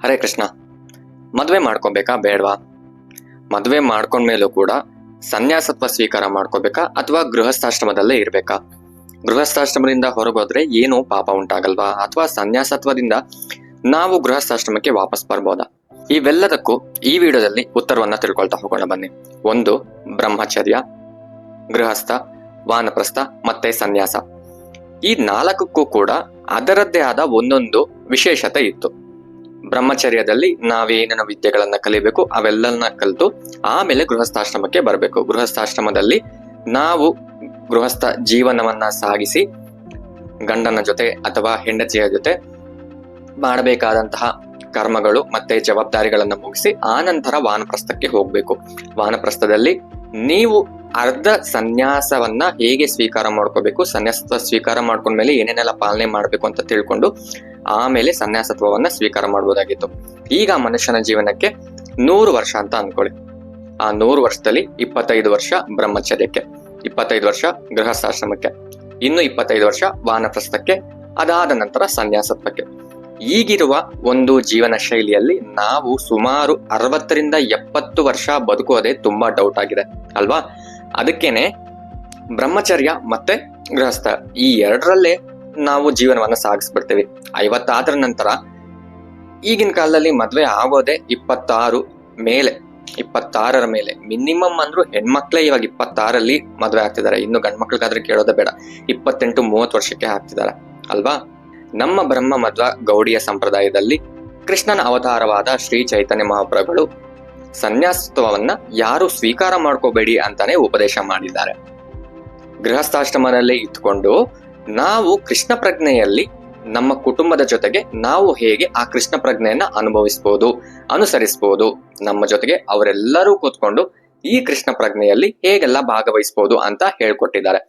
ಹರೇ ಕೃಷ್ಣ. ಮದುವೆ ಮಾಡ್ಕೋಬೇಕಾ ಬೇಡವಾ? ಮದುವೆ ಮಾಡ್ಕೊಂಡ್ಮೇಲೂ ಕೂಡ ಸನ್ಯಾಸತ್ವ ಸ್ವೀಕಾರ ಮಾಡ್ಕೋಬೇಕಾ ಅಥವಾ ಗೃಹಸ್ಥಾಶ್ರಮದಲ್ಲೇ ಇರ್ಬೇಕಾ? ಗೃಹಸ್ಥಾಶ್ರಮದಿಂದ ಹೊರಗೋದ್ರೆ ಏನು ಪಾಪ ಉಂಟಾಗಲ್ವಾ? ಅಥವಾ ಸನ್ಯಾಸತ್ವದಿಂದ ನಾವು ಗೃಹಸ್ಥಾಶ್ರಮಕ್ಕೆ ವಾಪಸ್ ಬರ್ಬೋದಾ? ಇವೆಲ್ಲದಕ್ಕೂ ಈ ವಿಡಿಯೋದಲ್ಲಿ ಉತ್ತರವನ್ನ ತಿಳ್ಕೊಳ್ತಾ ಹೋಗೋಣ ಬನ್ನಿ. 1. ಬ್ರಹ್ಮಚರ್ಯ, ಗೃಹಸ್ಥ, ವಾನಪ್ರಸ್ಥ ಮತ್ತೆ ಸನ್ಯಾಸ. ಈ 4ಕ್ಕೂ ಕೂಡ ಅದರದ್ದೇ ಆದ ಒಂದೊಂದು ವಿಶೇಷತೆ ಇತ್ತು. ಬ್ರಹ್ಮಚರ್ಯದಲ್ಲಿ ನಾವೇನೇನು ವಿದ್ಯೆಗಳನ್ನ ಕಲಿಬೇಕು ಅವೆಲ್ಲನ್ನ ಕಲಿತು ಆಮೇಲೆ ಗೃಹಸ್ಥಾಶ್ರಮಕ್ಕೆ ಬರಬೇಕು. ಗೃಹಸ್ಥಾಶ್ರಮದಲ್ಲಿ ನಾವು ಗೃಹಸ್ಥ ಜೀವನವನ್ನ ಸಾಗಿಸಿ ಗಂಡನ ಜೊತೆ ಅಥವಾ ಹೆಂಡತಿಯ ಜೊತೆ ಮಾಡಬೇಕಾದಂತಹ ಕರ್ಮಗಳು ಮತ್ತೆ ಜವಾಬ್ದಾರಿಗಳನ್ನ ಮುಗಿಸಿ ಆನಂತರ ವಾನಪ್ರಸ್ಥಕ್ಕೆ ಹೋಗ್ಬೇಕು. ವಾನಪ್ರಸ್ಥದಲ್ಲಿ ನೀವು ಅರ್ಧ ಸನ್ಯಾಸವನ್ನ ಹೇಗೆ ಸ್ವೀಕಾರ ಮಾಡ್ಕೋಬೇಕು, ಸನ್ಯಾಸತ್ವ ಸ್ವೀಕಾರ ಮಾಡ್ಕೊಂಡ್ಮೇಲೆ ಏನೇನೆಲ್ಲ ಪಾಲನೆ ಮಾಡ್ಬೇಕು ಅಂತ ತಿಳ್ಕೊಂಡು ಆಮೇಲೆ ಸನ್ಯಾಸತ್ವವನ್ನ ಸ್ವೀಕಾರ ಮಾಡಬಹುದಾಗಿತ್ತು. ಈಗ ಮನುಷ್ಯನ ಜೀವನಕ್ಕೆ 100 ವರ್ಷ ಅಂತ ಅನ್ಕೊಳ್ಳಿ. ಆ 100 ವರ್ಷದಲ್ಲಿ 25 ವರ್ಷ ಬ್ರಹ್ಮಚರ್ಯಕ್ಕೆ, 25 ವರ್ಷ ಗೃಹಸ್ಥಾಶ್ರಮಕ್ಕೆ, ಇನ್ನು 25 ವರ್ಷ ವಾನಪ್ರಸ್ಥಕ್ಕೆ, ಅದಾದ ನಂತರ ಸನ್ಯಾಸತ್ವಕ್ಕೆ. ಈಗಿರುವ ಒಂದು ಜೀವನ ಶೈಲಿಯಲ್ಲಿ ನಾವು ಸುಮಾರು 60ರಿಂದ 70 ವರ್ಷ ಬದುಕೋದೇ ತುಂಬಾ ಡೌಟ್ ಆಗಿದೆ ಅಲ್ವಾ? ಅದಕ್ಕೇನೆ ಬ್ರಹ್ಮಚರ್ಯ ಮತ್ತೆ ಗೃಹಸ್ಥ ಈ 2ರಲ್ಲೇ ನಾವು ಜೀವನವನ್ನ ಸಾಗಿಸ್ಬಿಡ್ತೀವಿ. 50 ಆದ್ರ ನಂತರ ಈಗಿನ ಕಾಲದಲ್ಲಿ ಮದ್ವೆ ಆಗೋದೆ 26 ಮೇಲೆ, 26ರ ಮೇಲೆ. ಮಿನಿಮಮ್ ಅಂದ್ರೂ ಹೆಣ್ಮಕ್ಳೇ ಇವಾಗ 26ರಲ್ಲಿ ಮದ್ವೆ ಆಗ್ತಿದ್ದಾರೆ. ಇನ್ನು ಗಂಡ್ಮಕ್ಳಿಗಾದ್ರೆ ಕೇಳೋದೇ ಬೇಡ, 28-30 ವರ್ಷಕ್ಕೆ ಆಗ್ತಿದ್ದಾರೆ ಅಲ್ವಾ? ನಮ್ಮ ಬ್ರಹ್ಮ ಮಧ್ವ ಗೌಡಿಯ ಸಂಪ್ರದಾಯದಲ್ಲಿ ಕೃಷ್ಣನ ಅವತಾರವಾದ ಶ್ರೀ ಚೈತನ್ಯ ಮಹಾಪ್ರಭುಗಳು ಸನ್ಯಾಸತ್ವವನ್ನ ಯಾರು ಸ್ವೀಕಾರ ಮಾಡ್ಕೋಬೇಡಿ ಅಂತಾನೆ ಉಪದೇಶ ಮಾಡಿದ್ದಾರೆ. ಗೃಹಸ್ಥಾಶ್ರಮದಲ್ಲಿ ಇದ್ಕೊಂಡು ನಾವು ಕೃಷ್ಣ ಪ್ರಜ್ಞೆಯಲ್ಲಿ ನಮ್ಮ ಕುಟುಂಬದ ಜೊತೆಗೆ ನಾವು ಹೇಗೆ ಆ ಕೃಷ್ಣ ಪ್ರಜ್ಞೆಯನ್ನ ಅನುಭವಿಸಬಹುದು, ಅನುಸರಿಸಬಹುದು, ನಮ್ಮ ಜೊತೆಗೆ ಅವರೆಲ್ಲರೂ ಕೂತ್ಕೊಂಡು ಈ ಕೃಷ್ಣ ಪ್ರಜ್ಞೆಯಲ್ಲಿ ಹೇಗೆಲ್ಲ ಭಾಗವಹಿಸಬಹುದು ಅಂತ ಹೇಳ್ಕೊಟ್ಟಿದ್ದಾರೆ.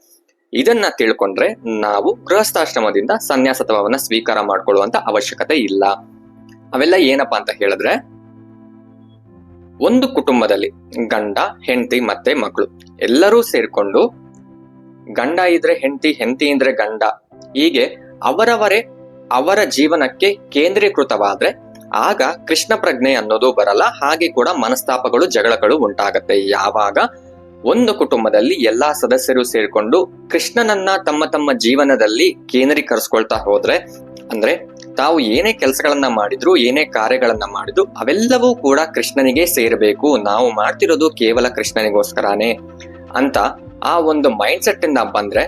ಇದನ್ನ ತಿಳ್ಕೊಂಡ್ರೆ ನಾವು ಗೃಹಸ್ಥಾಶ್ರಮದಿಂದ ಸನ್ಯಾಸತ್ವವನ್ನ ಸ್ವೀಕಾರ ಮಾಡ್ಕೊಳ್ಳುವಂತ ಅವಶ್ಯಕತೆ ಇಲ್ಲ. ಅವೆಲ್ಲ ಏನಪ್ಪಾ ಅಂತ ಹೇಳಿದ್ರೆ, ಒಂದು ಕುಟುಂಬದಲ್ಲಿ ಗಂಡ, ಹೆಂಡತಿ ಮತ್ತೆ ಮಕ್ಕಳು ಎಲ್ಲರೂ ಸೇರ್ಕೊಂಡು, ಗಂಡ ಇದ್ರೆ ಹೆಂಡತಿ, ಹೆಂಡತಿ ಇದ್ರೆ ಗಂಡ, ಹೀಗೆ ಅವರವರೇ ಅವರ ಜೀವನಕ್ಕೆ ಕೇಂದ್ರೀಕೃತವಾದ್ರೆ ಆಗ ಕೃಷ್ಣ ಪ್ರಜ್ಞೆ ಅನ್ನೋದು ಬರಲ್ಲ. ಹಾಗೆ ಕೂಡ ಮನಸ್ತಾಪಗಳು, ಜಗಳಗಳು ಉಂಟಾಗತ್ತೆ. ಯಾವಾಗ ಒಂದು ಕುಟುಂಬದಲ್ಲಿ ಎಲ್ಲಾ ಸದಸ್ಯರು ಸೇರ್ಕೊಂಡು ಕೃಷ್ಣನನ್ನ ತಮ್ಮ ತಮ್ಮ ಜೀವನದಲ್ಲಿ ಕೇಂದ್ರೀಕರಿಸ್ಕೊಳ್ತಾ ಹೋದ್ರೆ, ಅಂದ್ರೆ ತಾವು ಏನೇ ಕೆಲಸಗಳನ್ನ ಮಾಡಿದ್ರು, ಏನೇ ಕಾರ್ಯಗಳನ್ನ ಮಾಡಿದ್ರು ಅವೆಲ್ಲವೂ ಕೂಡ ಕೃಷ್ಣನಿಗೆ ಸೇರಬೇಕು, ನಾವು ಮಾಡ್ತಿರೋದು ಕೇವಲ ಕೃಷ್ಣನಿಗೋಸ್ಕರನೇ ಅಂತ ಆ ಒಂದು ಮೈಂಡ್ ಸೆಟ್ ಇಂದ ಬಂದ್ರೆ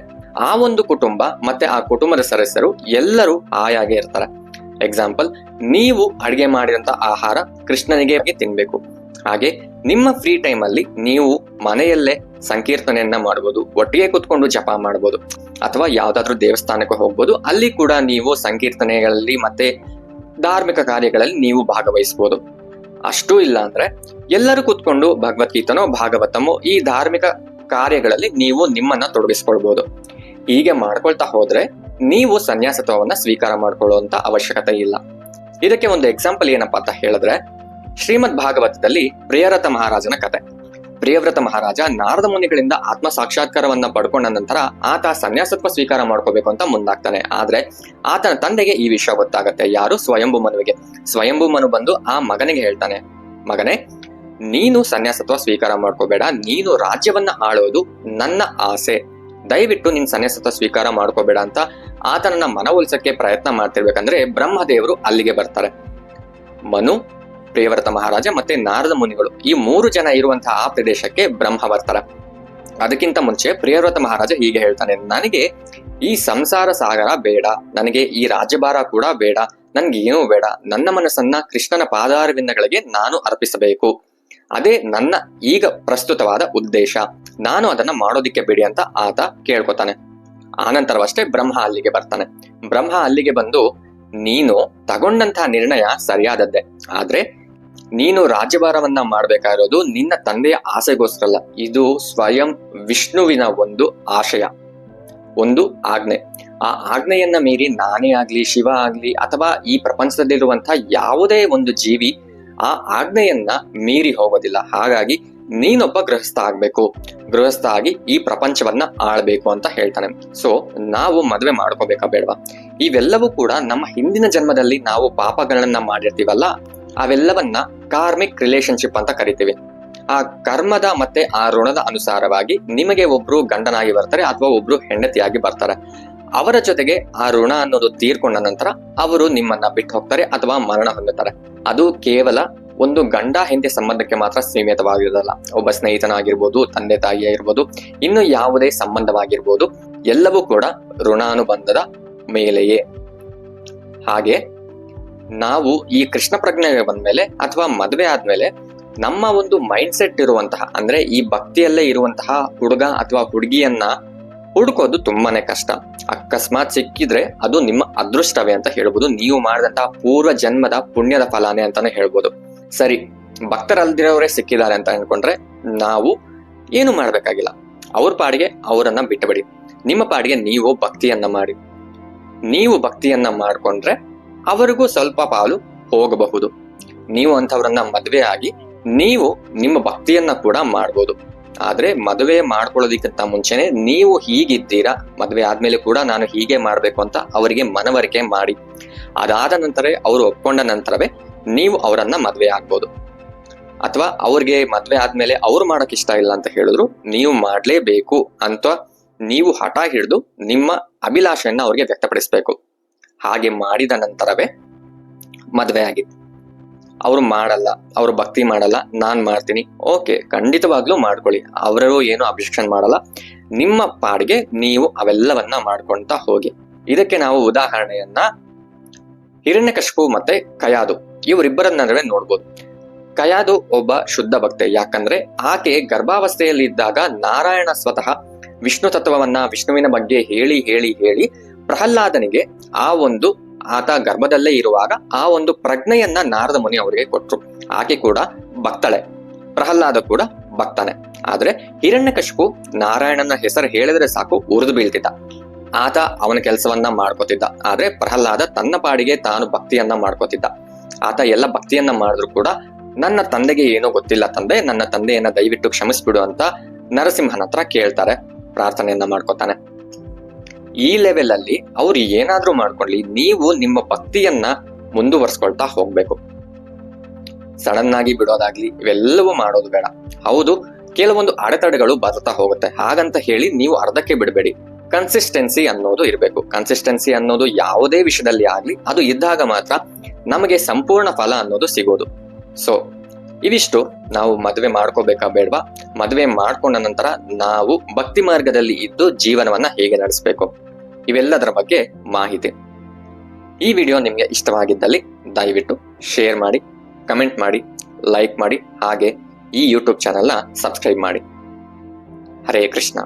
ಆ ಒಂದು ಕುಟುಂಬ ಮತ್ತೆ ಆ ಕುಟುಂಬದ ಸದಸ್ಯರು ಎಲ್ಲರೂ ಆಯಾಗೆ ಇರ್ತಾರೆ. ಎಕ್ಸಾಂಪಲ್, ನೀವು ಅಡಿಗೆ ಮಾಡಿದಂತ ಆಹಾರ ಕೃಷ್ಣನಿಗೆ ತಿನ್ಬೇಕು. ಹಾಗೆ ನಿಮ್ಮ ಫ್ರೀ ಟೈಮ್ ಅಲ್ಲಿ ನೀವು ಮನೆಯಲ್ಲೇ ಸಂಕೀರ್ತನೆಯನ್ನ ಮಾಡಬಹುದು, ಒಟ್ಟಿಗೆ ಕುತ್ಕೊಂಡು ಜಪ ಮಾಡಬಹುದು, ಅಥವಾ ಯಾವ್ದಾದ್ರು ದೇವಸ್ಥಾನಕ್ಕೆ ಹೋಗ್ಬೋದು. ಅಲ್ಲಿ ಕೂಡ ನೀವು ಸಂಕೀರ್ತನೆಗಳಲ್ಲಿ ಮತ್ತೆ ಧಾರ್ಮಿಕ ಕಾರ್ಯಗಳಲ್ಲಿ ನೀವು ಭಾಗವಹಿಸಬಹುದು. ಅಷ್ಟೂ ಇಲ್ಲ ಅಂದ್ರೆ ಎಲ್ಲರೂ ಕುತ್ಕೊಂಡು ಭಗವದ್ಗೀತನೋ ಭಾಗವತಮೋ ಈ ಧಾರ್ಮಿಕ ಕಾರ್ಯಗಳಲ್ಲಿ ನೀವು ನಿಮ್ಮನ್ನ ತೊಡಗಿಸ್ಕೊಳ್ಬಹುದು. ಹೀಗೆ ಮಾಡ್ಕೊಳ್ತಾ ಹೋದ್ರೆ ನೀವು ಸನ್ಯಾಸತ್ವವನ್ನ ಸ್ವೀಕಾರ ಮಾಡ್ಕೊಳ್ಳುವಂತ ಅವಶ್ಯಕತೆ ಇಲ್ಲ. ಇದಕ್ಕೆ ಒಂದು ಎಕ್ಸಾಂಪಲ್ ಏನಪ್ಪಾ ಅಂತ ಹೇಳಿದ್ರೆ, ಶ್ರೀಮದ್ ಭಾಗವತದಲ್ಲಿ ಪ್ರಿಯವ್ರತ ಮಹಾರಾಜನ ಕತೆ. ಪ್ರಿಯವ್ರತ ಮಹಾರಾಜ ನಾರದ ಮುನಿಗಳಿಂದ ಆತ್ಮ ಸಾಕ್ಷಾತ್ಕಾರವನ್ನ ಪಡ್ಕೊಂಡ ನಂತರ ಆತ ಸನ್ಯಾಸತ್ವ ಸ್ವೀಕಾರ ಮಾಡ್ಕೋಬೇಕು ಅಂತ ಮುಂದಾಗ್ತಾನೆ. ಆದ್ರೆ ಆತನ ತಂದೆಗೆ ಈ ವಿಷಯ ಗೊತ್ತಾಗತ್ತೆ. ಯಾರು? ಸ್ವಯಂಭೂ ಮನುವಿಗೆ. ಸ್ವಯಂಭೂ ಮನು ಬಂದು ಆ ಮಗನಿಗೆ ಹೇಳ್ತಾನೆ, ಮಗನೇ, ನೀನು ಸನ್ಯಾಸತ್ವ ಸ್ವೀಕಾರ ಮಾಡ್ಕೋಬೇಡ, ನೀನು ರಾಜ್ಯವನ್ನ ಆಳೋದು ನನ್ನ ಆಸೆ, ದಯವಿಟ್ಟು ನೀನ್ ಸನ್ಯಾಸತ್ವ ಸ್ವೀಕಾರ ಮಾಡ್ಕೋಬೇಡ ಅಂತ ಆತನನ್ನ ಮನವೊಲಿಸಕ್ಕೆ ಪ್ರಯತ್ನ ಮಾಡ್ತಿರ್ಬೇಕಂದ್ರೆ ಬ್ರಹ್ಮದೇವರು ಅಲ್ಲಿಗೆ ಬರ್ತಾರೆ. ಮನು, ಪ್ರಿಯವ್ರತ ಮಹಾರಾಜ ಮತ್ತೆ ನಾರದ ಮುನಿಗಳು ಈ 3 ಜನ ಇರುವಂತಹ ಆ ಪ್ರದೇಶಕ್ಕೆ ಬ್ರಹ್ಮ ಬರ್ತಾರೆ. ಅದಕ್ಕಿಂತ ಮುಂಚೆ ಪ್ರಿಯವ್ರತ ಮಹಾರಾಜ ಹೀಗೆ ಹೇಳ್ತಾನೆ, ನನಗೆ ಈ ಸಂಸಾರ ಸಾಗರ ಬೇಡ, ನನಗೆ ಈ ರಾಜ್ಯಭಾರ ಕೂಡ ಬೇಡ, ನನ್ಗೆ ಏನೂ ಬೇಡ, ನನ್ನ ಮನಸ್ಸನ್ನ ಕೃಷ್ಣನ ಪಾದಾರವಿಂದಗಳಿಗೆ ನಾನು ಅರ್ಪಿಸಬೇಕು, ಅದೇ ನನ್ನ ಈಗ ಪ್ರಸ್ತುತವಾದ ಉದ್ದೇಶ, ನಾನು ಅದನ್ನ ಮಾಡೋದಿಕ್ಕೆ ಬಿಡಿ ಅಂತ ಆತ ಕೇಳ್ಕೊತಾನೆ. ಆನಂತರವಷ್ಟೇ ಬ್ರಹ್ಮ ಅಲ್ಲಿಗೆ ಬರ್ತಾನೆ. ಬ್ರಹ್ಮ ಅಲ್ಲಿಗೆ ಬಂದು, ನೀನು ತಗೊಂಡಂತಹ ನಿರ್ಣಯ ಸರಿಯಾದದ್ದೇ, ಆದ್ರೆ ನೀನು ರಾಜ್ಯಭಾರವನ್ನ ಮಾಡ್ಬೇಕಾಗಿರೋದು ನಿನ್ನ ತಂದೆಯ ಆಸೆಗೋಸ್ಕರಲ್ಲ, ಇದು ಸ್ವಯಂ ವಿಷ್ಣುವಿನ ಒಂದು ಆಶಯ, ಒಂದು ಆಜ್ಞೆ. ಆ ಆಜ್ಞೆಯನ್ನ ಮೀರಿ ನಾನೇ ಆಗ್ಲಿ, ಶಿವ ಆಗ್ಲಿ, ಅಥವಾ ಈ ಪ್ರಪಂಚದಲ್ಲಿರುವಂತಹ ಯಾವುದೇ ಒಂದು ಜೀವಿ ಆ ಆಜ್ಞೆಯನ್ನ ಮೀರಿ ಹೋಗೋದಿಲ್ಲ. ಹಾಗಾಗಿ ನೀನೊಬ್ಬ ಗೃಹಸ್ಥ ಆಗ್ಬೇಕು, ಗೃಹಸ್ಥ ಆಗಿ ಈ ಪ್ರಪಂಚವನ್ನ ಆಳ್ಬೇಕು ಅಂತ ಹೇಳ್ತಾನೆ. ಸೊ ನಾವು ಮದುವೆ ಮಾಡ್ಕೋಬೇಕಾ ಬೇಡವಾ? ಇವೆಲ್ಲವೂ ಕೂಡ ನಮ್ಮ ಹಿಂದಿನ ಜನ್ಮದಲ್ಲಿ ನಾವು ಪಾಪಗಳನ್ನ ಮಾಡಿರ್ತೀವಲ್ಲ, ಅವೆಲ್ಲವನ್ನ ಕಾರ್ಮಿಕ್ ರಿಲೇಶನ್ಶಿಪ್ ಅಂತ ಕರಿತೀವಿ. ಆ ಕರ್ಮದ ಮತ್ತೆ ಆ ಋಣದ ಅನುಸಾರವಾಗಿ ನಿಮಗೆ ಒಬ್ರು ಗಂಡನಾಗಿ ಬರ್ತಾರೆ ಅಥವಾ ಒಬ್ರು ಹೆಂಡತಿಯಾಗಿ ಬರ್ತಾರೆ. ಅವರ ಜೊತೆಗೆ ಆ ಋಣ ಅನ್ನೋದು ತೀರ್ಕೊಂಡ ನಂತರ ಅವರು ನಿಮ್ಮನ್ನ ಬಿಟ್ಟು ಹೋಗ್ತಾರೆ ಅಥವಾ ಮರಣ ಹೊಂದುತ್ತಾರೆ. ಅದು ಕೇವಲ ಒಂದು ಗಂಡ ಹೆಂಡತಿ ಸಂಬಂಧಕ್ಕೆ ಮಾತ್ರ ಸೀಮಿತವಾಗಿರೋದಲ್ಲ. ಒಬ್ಬ ಸ್ನೇಹಿತನಾಗಿರ್ಬೋದು, ತಂದೆ ತಾಯಿ ಆಗಿರ್ಬೋದು, ಇನ್ನು ಯಾವುದೇ ಸಂಬಂಧವಾಗಿರ್ಬೋದು, ಎಲ್ಲವೂ ಕೂಡ ಋಣಾನುಬಂಧದ ಮೇಲೆಯೇ. ಹಾಗೆ ನಾವು ಈ ಕೃಷ್ಣ ಪ್ರಜ್ಞೆಗೆ ಬಂದ್ಮೇಲೆ ಅಥವಾ ಮದುವೆ ಆದ್ಮೇಲೆ ನಮ್ಮ ಒಂದು ಮೈಂಡ್ ಸೆಟ್ ಇರುವಂತಹ, ಅಂದ್ರೆ ಈ ಭಕ್ತಿಯಲ್ಲೇ ಇರುವಂತಹ ಹುಡುಗ ಅಥವಾ ಹುಡುಗಿಯನ್ನ ಹುಡುಕೋದು ತುಂಬಾನೇ ಕಷ್ಟ. ಅಕಸ್ಮಾತ್ ಸಿಕ್ಕಿದ್ರೆ ಅದು ನಿಮ್ಮ ಅದೃಷ್ಟವೇ ಅಂತ ಹೇಳ್ಬೋದು. ನೀವು ಮಾಡಿದಂತಹ ಪೂರ್ವ ಜನ್ಮದ ಪುಣ್ಯದ ಫಲಾನೇ ಅಂತಾನೆ ಹೇಳ್ಬೋದು. ಸರಿ, ಭಕ್ತರಲ್ದಿರೋರೇ ಸಿಕ್ಕಿದ್ದಾರೆ ಅಂತ ಅನ್ಕೊಂಡ್ರೆ ನಾವು ಏನು ಮಾಡ್ಬೇಕಾಗಿಲ್ಲ. ಅವ್ರ ಪಾಡಿಗೆ ಅವರನ್ನ ಬಿಟ್ಟುಬಿಡಿ. ನಿಮ್ಮ ಪಾಡಿಗೆ ನೀವು ಭಕ್ತಿಯನ್ನ ಮಾಡಿ. ನೀವು ಭಕ್ತಿಯನ್ನ ಮಾಡ್ಕೊಂಡ್ರೆ ಅವರಿಗೂ ಸ್ವಲ್ಪ ಪಾಲು ಹೋಗಬಹುದು. ನೀವು ಅಂಥವ್ರನ್ನ ಮದುವೆ ಆಗಿ ನೀವು ನಿಮ್ಮ ಭಕ್ತಿಯನ್ನ ಕೂಡ ಮಾಡ್ಬೋದು. ಆದ್ರೆ ಮದುವೆ ಮಾಡ್ಕೊಳ್ಳೋದಕ್ಕಿಂತ ಮುಂಚೆನೆ ನೀವು ಹೀಗಿದ್ದೀರಾ, ಮದುವೆ ಆದ್ಮೇಲೆ ಕೂಡ ನಾನು ಹೀಗೆ ಮಾಡ್ಬೇಕು ಅಂತ ಅವರಿಗೆ ಮನವರಿಕೆ ಮಾಡಿ. ಅದಾದ ನಂತರ ಅವರು ಒಪ್ಕೊಂಡ ನಂತರವೇ ನೀವು ಅವರನ್ನ ಮದುವೆ ಆಗ್ಬೋದು. ಅಥವಾ ಅವ್ರಿಗೆ ಮದುವೆ ಆದ್ಮೇಲೆ ಅವ್ರು ಮಾಡಕ್ ಇಷ್ಟ ಇಲ್ಲ ಅಂತ ಹೇಳಿದ್ರು ನೀವು ಮಾಡ್ಲೇಬೇಕು ಅಂತ ನೀವು ಹಠ ಹಿಡಿದು ನಿಮ್ಮ ಅಭಿಲಾಷೆಯನ್ನ ಅವ್ರಿಗೆ ವ್ಯಕ್ತಪಡಿಸ್ಬೇಕು. ಹಾಗೆ ಮಾಡಿದ ನಂತರವೇ ಮದುವೆ ಆಗಿ. ಅವ್ರು ಮಾಡಲ್ಲ, ಅವ್ರು ಭಕ್ತಿ ಮಾಡಲ್ಲ, ನಾನ್ ಮಾಡ್ತೀನಿ, ಓಕೆ, ಖಂಡಿತವಾಗ್ಲೂ ಮಾಡ್ಕೊಳ್ಳಿ. ಅವರು ಏನು ಅಬ್ಜೆಕ್ಷನ್ ಮಾಡಲ್ಲ. ನಿಮ್ಮ ಪಾಡಿಗೆ ನೀವು ಅವೆಲ್ಲವನ್ನ ಮಾಡ್ಕೊಂತ ಹೋಗಿ. ಇದಕ್ಕೆ ನಾವು ಉದಾಹರಣೆಯನ್ನ ಹಿರಣ್ಯಕಶಿಪು ಮತ್ತೆ ಕಯಾದು ಇವರಿಬ್ಬರ ನಡುವೆ ನೋಡ್ಬೋದು. ಕಯಾದು ಒಬ್ಬ ಶುದ್ಧ ಭಕ್ತೆ. ಯಾಕಂದ್ರೆ ಆಕೆ ಗರ್ಭಾವಸ್ಥೆಯಲ್ಲಿ ಇದ್ದಾಗ ನಾರಾಯಣ ಸ್ವತಃ ವಿಷ್ಣು ತತ್ವವನ್ನ, ವಿಷ್ಣುವಿನ ಬಗ್ಗೆ ಹೇಳಿ ಹೇಳಿ ಹೇಳಿ ಪ್ರಹ್ಲಾದನಿಗೆ ಆತ ಗರ್ಭದಲ್ಲೇ ಇರುವಾಗ ಆ ಒಂದು ಪ್ರಜ್ಞೆಯನ್ನ ನಾರದ ಮುನಿ ಅವರಿಗೆ ಕೊಟ್ರು. ಆಕೆ ಕೂಡ ಭಕ್ತಳೆ, ಪ್ರಹ್ಲಾದ ಕೂಡ ಭಕ್ತನೆ. ಆದ್ರೆ ಹಿರಣ್ಯಕಶಿಪು ನಾರಾಯಣನ ಹೆಸರು ಹೇಳಿದ್ರೆ ಸಾಕು ಉರಿದು ಬೀಳ್ತಿದ್ದ. ಆತ ಅವನ ಕೆಲಸವನ್ನ ಮಾಡ್ಕೋತಿದ್ದ. ಆದ್ರೆ ಪ್ರಹ್ಲಾದ ತನ್ನ ಪಾಡಿಗೆ ತಾನು ಭಕ್ತಿಯನ್ನ ಮಾಡ್ಕೋತಿದ್ದ. ಆತ ಎಲ್ಲ ಭಕ್ತಿಯನ್ನ ಮಾಡಿದ್ರು ಕೂಡ ನನ್ನ ತಂದೆಗೆ ಏನೋ ಗೊತ್ತಿಲ್ಲ ತಂದೆ, ನನ್ನ ತಂದೆಯನ್ನ ದಯವಿಟ್ಟು ಕ್ಷಮಿಸ್ಬಿಡು ಅಂತ ನರಸಿಂಹನ ಹತ್ರ ಕೇಳ್ತಾರೆ, ಪ್ರಾರ್ಥನೆಯನ್ನ ಮಾಡ್ಕೋತಾನೆ. ಈ ಲೆವೆಲ್ ಅಲ್ಲಿ ಅವ್ರು ಏನಾದ್ರೂ ಮಾಡ್ಕೊಳ್ಳಿ, ನೀವು ನಿಮ್ಮ ಭಕ್ತಿಯನ್ನ ಮುಂದುವರ್ಸ್ಕೊಳ್ತಾ ಹೋಗ್ಬೇಕು. ಸಡನ್ ಆಗಿ ಬಿಡೋದಾಗ್ಲಿ ಇವೆಲ್ಲವೂ ಮಾಡೋದು ಬೇಡ. ಹೌದು, ಕೆಲವೊಂದು ಅಡೆತಡೆಗಳು ಬರ್ತಾ ಹೋಗುತ್ತೆ, ಹಾಗಂತ ಹೇಳಿ ನೀವು ಅರ್ಧಕ್ಕೆ ಬಿಡಬೇಡಿ. ಕನ್ಸಿಸ್ಟೆನ್ಸಿ ಅನ್ನೋದು ಇರಬೇಕು. ಕನ್ಸಿಸ್ಟೆನ್ಸಿ ಅನ್ನೋದು ಯಾವುದೇ ವಿಷಯದಲ್ಲಿ ಆಗ್ಲಿ, ಅದು ಇದ್ದಾಗ ಮಾತ್ರ ನಮಗೆ ಸಂಪೂರ್ಣ ಫಲ ಅನ್ನೋದು ಸಿಗೋದು. ಸೊ ಇವಿಷ್ಟು ನಾವು ಮದುವೆ ಮಾಡ್ಕೋಬೇಕಾ ಬೇಡವಾ, ಮದುವೆ ಮಾಡ್ಕೊಂಡ ನಂತರ ನಾವು ಭಕ್ತಿ ಮಾರ್ಗದಲ್ಲಿ ಇದ್ದು ಜೀವನವನ್ನ ಹೇಗೆ ನಡೆಸಬೇಕು, ಇವೆಲ್ಲದರ ಬಗ್ಗೆ ಮಾಹಿತಿ. ಈ ವಿಡಿಯೋ ನಿಮ್ಗೆ ಇಷ್ಟವಾಗಿದ್ದಲ್ಲಿ ದಯವಿಟ್ಟು ಶೇರ್ ಮಾಡಿ, ಕಮೆಂಟ್ ಮಾಡಿ, ಲೈಕ್ ಮಾಡಿ, ಹಾಗೆ ಈ ಯೂಟ್ಯೂಬ್ ಚಾನೆಲ್ನ ಸಬ್ಸ್ಕ್ರೈಬ್ ಮಾಡಿ. ಹರೇ ಕೃಷ್ಣ.